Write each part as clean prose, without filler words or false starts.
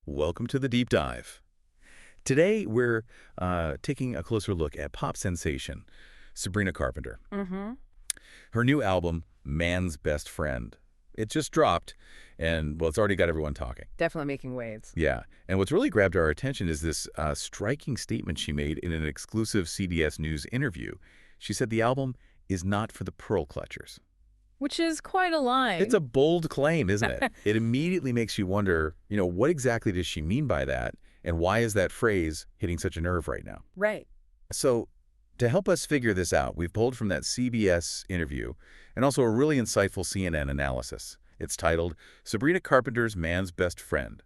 Welcome to the Deep Dive. Today, we're taking a closer look at pop sensation, Sabrina Carpenter. Mm-hmm. Her new album, Man's Best Friend. It just dropped, and, well, it's already got everyone talking. Definitely making waves. Yeah, and what's really grabbed our attention is this striking statement she made in an exclusive CBS News interview. She said the album is not for the pearl clutchers. Which is quite a line. It's a bold claim, isn't it? It immediately makes you wonder, what exactly does she mean by that? And why is that phrase hitting such a nerve right now? Right. So to help us figure this out, we've pulled from that CBS interview and also a really insightful CNN analysis. It's titled, Sabrina Carpenter's Man's Best Friend.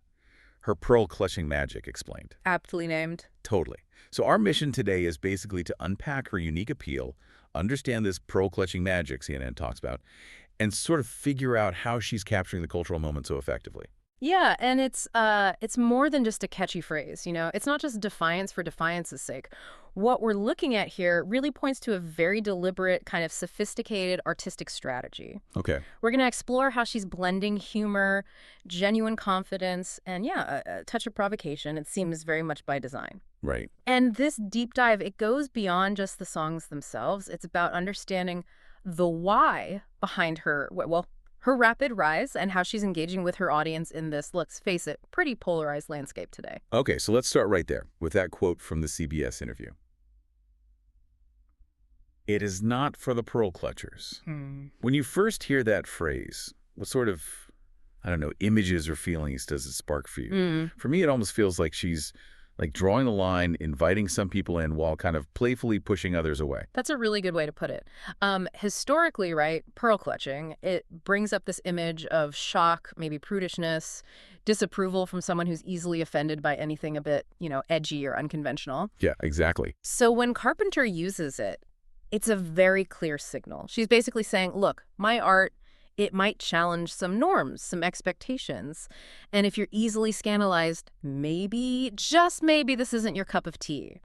Her pearl-clutching magic explained. Aptly named. Totally. So our mission today is basically to unpack her unique appeal, understand this pearl-clutching magic CNN talks about, and sort of figure out how she's capturing the cultural moment so effectively. Yeah, and it's more than just a catchy phrase, It's not just defiance for defiance's sake. What we're looking at here really points to a very deliberate, kind of sophisticated artistic strategy. Okay. We're going to explore how she's blending humor, genuine confidence, and a touch of provocation. It seems very much by design. Right. And this deep dive, it goes beyond just the songs themselves. It's about understanding the why behind her rapid rise and how she's engaging with her audience in this, let's face it, pretty polarized landscape today. Okay, so let's start right there with that quote from the CBS interview. It is not for the pearl clutchers. When you first hear that phrase, what sort of, images or feelings does it spark for you? For me, it almost feels like she's drawing the line, inviting some people in while kind of playfully pushing others away. That's a really good way to put it. Historically, right, pearl clutching, it brings up this image of shock, maybe prudishness, disapproval from someone who's easily offended by anything a bit, edgy or unconventional. Yeah, exactly. So when Carpenter uses it, it's a very clear signal. She's basically saying, look, my art, it might challenge some norms, some expectations. And if you're easily scandalized, maybe, just maybe, this isn't your cup of tea.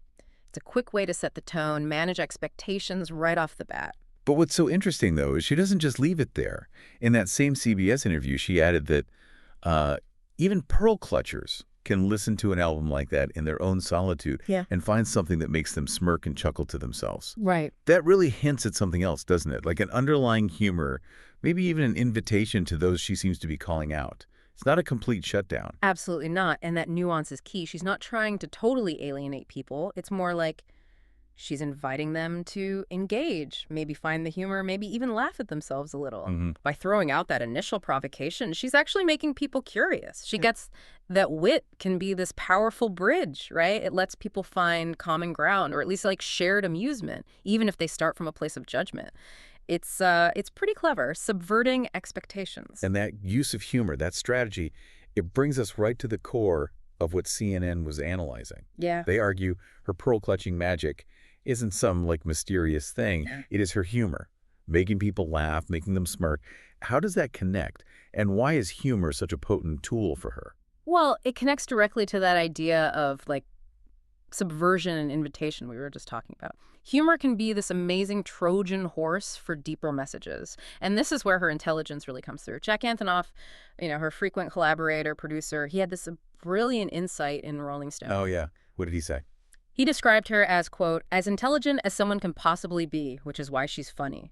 It's a quick way to set the tone, manage expectations right off the bat. But what's so interesting, though, is she doesn't just leave it there. In that same CBS interview, she added that even pearl clutchers can listen to an album like that in their own solitude and find something that makes them smirk and chuckle to themselves. Right. That really hints at something else, doesn't it? Like an underlying humor, maybe even an invitation to those she seems to be calling out. It's not a complete shutdown. Absolutely not. And that nuance is key. She's not trying to totally alienate people. It's more like she's inviting them to engage, maybe find the humor, maybe even laugh at themselves a little. By throwing out that initial provocation, she's actually making people curious. She gets that wit can be this powerful bridge, right? It lets people find common ground, or at least shared amusement, even if they start from a place of judgment. It's pretty clever, subverting expectations. And that use of humor, that strategy, it brings us right to the core of what CNN was analyzing. Yeah. They argue her pearl-clutching magic isn't some mysterious thing. It is her humor, making people laugh, making them smirk. How does that connect? And why is humor such a potent tool for her? Well, it connects directly to that idea of subversion and invitation we were just talking about. Humor can be this amazing Trojan horse for deeper messages. And this is where her intelligence really comes through. Jack Antonoff, her frequent collaborator, producer, he had this brilliant insight in Rolling Stone. Oh, yeah. What did he say? He described her as, quote, as intelligent as someone can possibly be, which is why she's funny.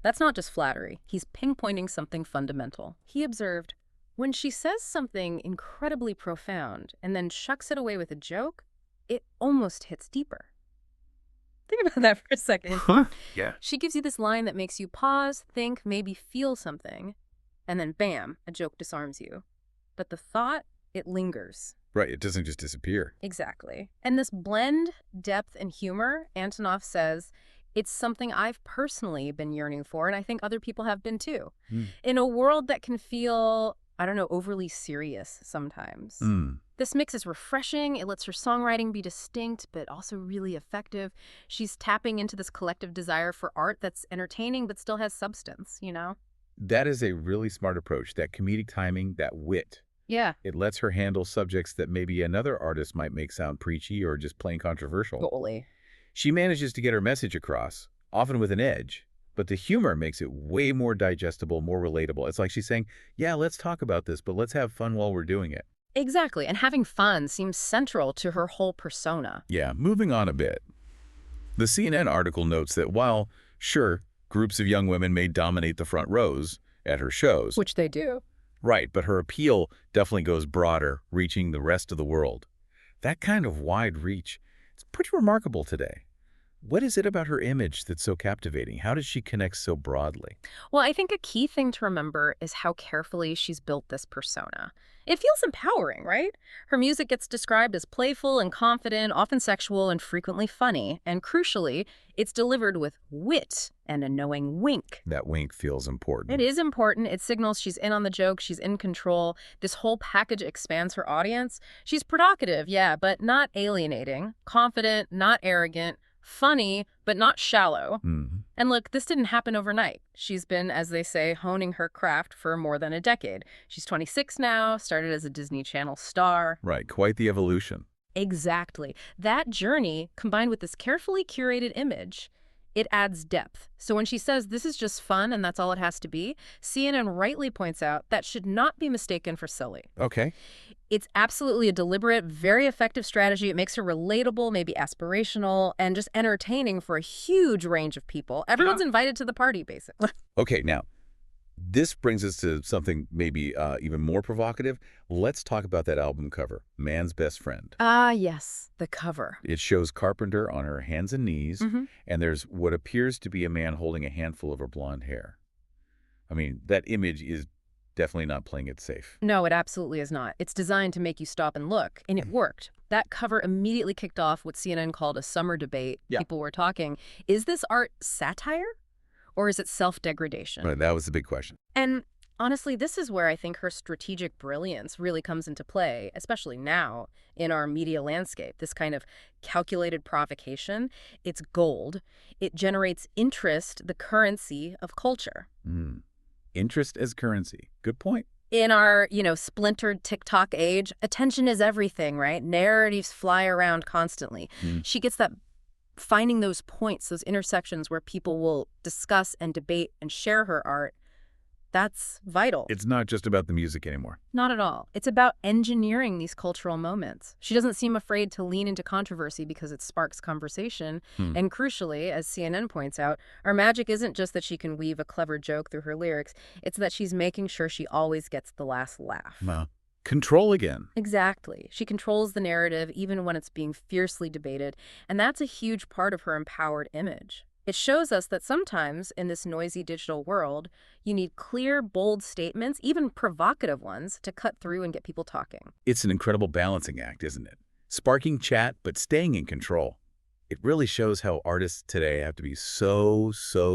That's not just flattery. He's pinpointing something fundamental. He observed, when she says something incredibly profound and then shucks it away with a joke, it almost hits deeper. Think about that for a second. Yeah. She gives you this line that makes you pause, think, maybe feel something, and then bam, a joke disarms you. But the thought, it lingers. Right, it doesn't just disappear. Exactly. And this blend, depth, and humor, Antonoff says, it's something I've personally been yearning for, and I think other people have been too. In a world that can feel, overly serious sometimes. This mix is refreshing. It lets her songwriting be distinct, but also really effective. She's tapping into this collective desire for art that's entertaining, but still has substance, That is a really smart approach, that comedic timing, that wit. Yeah. It lets her handle subjects that maybe another artist might make sound preachy or just plain controversial. Totally. She manages to get her message across, often with an edge, but the humor makes it way more digestible, more relatable. It's like she's saying, yeah, let's talk about this, but let's have fun while we're doing it. Exactly, and having fun seems central to her whole persona. Yeah, moving on a bit. The CNN article notes that while, sure, groups of young women may dominate the front rows at her shows. Which they do. Right, but her appeal definitely goes broader, reaching the rest of the world. That kind of wide reach, it's pretty remarkable today. What is it about her image that's so captivating? How does she connect so broadly? Well, I think a key thing to remember is how carefully she's built this persona. It feels empowering, right? Her music gets described as playful and confident, often sexual and frequently funny. And crucially, it's delivered with wit and a knowing wink. That wink feels important. It is important. It signals she's in on the joke, she's in control. This whole package expands her audience. She's provocative, yeah, but not alienating. Confident, not arrogant. Funny, but not shallow. And look, this didn't happen overnight. She's been, as they say, honing her craft for more than a decade. She's 26 now, started as a Disney Channel star. Right, quite the evolution. Exactly. That journey, combined with this carefully curated image, it adds depth. So when she says this is just fun and that's all it has to be, CNN rightly points out that should not be mistaken for silly. Okay. It's absolutely a deliberate, very effective strategy. It makes her relatable, maybe aspirational, and just entertaining for a huge range of people. Everyone's invited to the party, basically. Okay, now, this brings us to something maybe even more provocative. Let's talk about that album cover, Man's Best Friend. Ah, yes, the cover. It shows Carpenter on her hands and knees, and there's what appears to be a man holding a handful of her blonde hair. I mean, that image is definitely not playing it safe. No, it absolutely is not. It's designed to make you stop and look, and it worked. That cover immediately kicked off what CNN called a summer debate. Yeah. People were talking, is this art satire or is it self-degradation? Right, that was the big question. And honestly, this is where I think her strategic brilliance really comes into play, especially now in our media landscape. This kind of calculated provocation, it's gold. It generates interest, the currency of culture. Interest as currency. Good point. In our, splintered TikTok age, attention is everything, right? Narratives fly around constantly. She gets that, finding those points, those intersections where people will discuss and debate and share her art. That's vital. It's not just about the music anymore. Not at all. It's about engineering these cultural moments. She doesn't seem afraid to lean into controversy because it sparks conversation. And crucially, as CNN points out, our magic isn't just that she can weave a clever joke through her lyrics. It's that she's making sure she always gets the last laugh. Wow. Control again. Exactly. She controls the narrative even when it's being fiercely debated. And that's a huge part of her empowered image. It shows us that sometimes in this noisy digital world, you need clear, bold statements, even provocative ones, to cut through and get people talking. It's an incredible balancing act, isn't it? Sparking chat, but staying in control. It really shows how artists today have to be so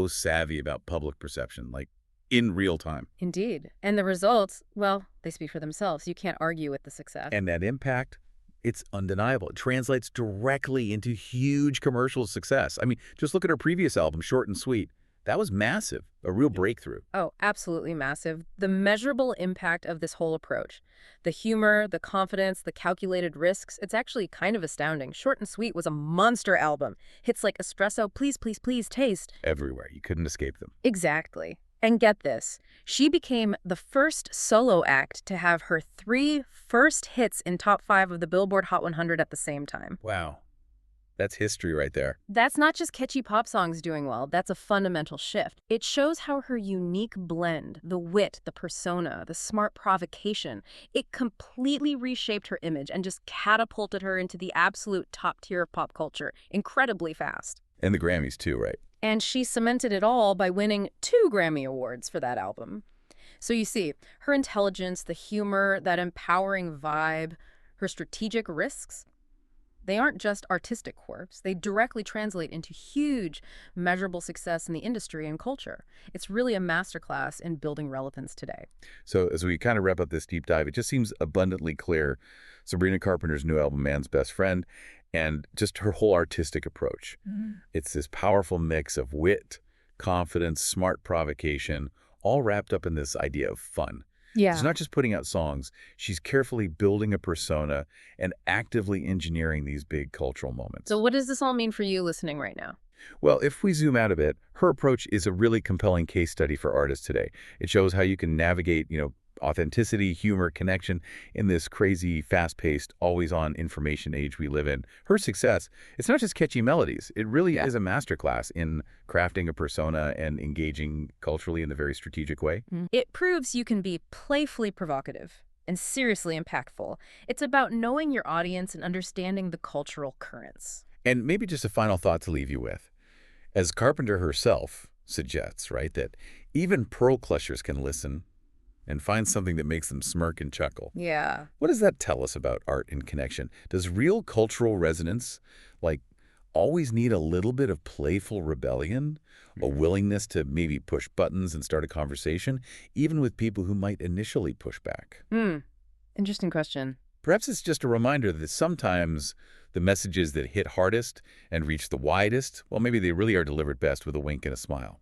savvy about public perception, like in real time. Indeed. And the results, well, they speak for themselves. You can't argue with the success. And that impact, it's undeniable. It translates directly into huge commercial success. I mean, just look at her previous album, Short and Sweet. That was massive, a real breakthrough. Oh, absolutely massive. The measurable impact of this whole approach. The humor, the confidence, the calculated risks, it's actually kind of astounding. Short and Sweet was a monster album. Hits like Espresso, Please, Please, Please, Taste. Everywhere. You couldn't escape them. Exactly. And get this, she became the first solo act to have her 3 first hits in top 5 of the Billboard Hot 100 at the same time. Wow. That's history right there. That's not just catchy pop songs doing well. That's a fundamental shift. It shows how her unique blend, the wit, the persona, the smart provocation, it completely reshaped her image and just catapulted her into the absolute top tier of pop culture incredibly fast. And the Grammys too, right? And she cemented it all by winning 2 Grammy Awards for that album. So you see, her intelligence, the humor, that empowering vibe, her strategic risks, they aren't just artistic quirks. They directly translate into huge, measurable success in the industry and culture. It's really a masterclass in building relevance today. So as we kind of wrap up this deep dive, it just seems abundantly clear Sabrina Carpenter's new album, Man's Best Friend, and just her whole artistic approach. It's this powerful mix of wit, confidence, smart provocation, all wrapped up in this idea of fun. Yeah. She's not just putting out songs, she's carefully building a persona and actively engineering these big cultural moments. So what does this all mean for you listening right now? Well, if we zoom out a bit, her approach is a really compelling case study for artists today. It shows how you can navigate, authenticity, humor, connection in this crazy, fast-paced, always-on information age we live in. Her success, it's not just catchy melodies. It really is a masterclass in crafting a persona and engaging culturally in a very strategic way. It proves you can be playfully provocative and seriously impactful. It's about knowing your audience and understanding the cultural currents. And maybe just a final thought to leave you with. As Carpenter herself suggests, right, that even pearl clutchers can listen and find something that makes them smirk and chuckle. Yeah. What does that tell us about art and connection? Does real cultural resonance, always need a little bit of playful rebellion, a willingness to maybe push buttons and start a conversation, even with people who might initially push back? Interesting question. Perhaps it's just a reminder that sometimes the messages that hit hardest and reach the widest, well, maybe they really are delivered best with a wink and a smile.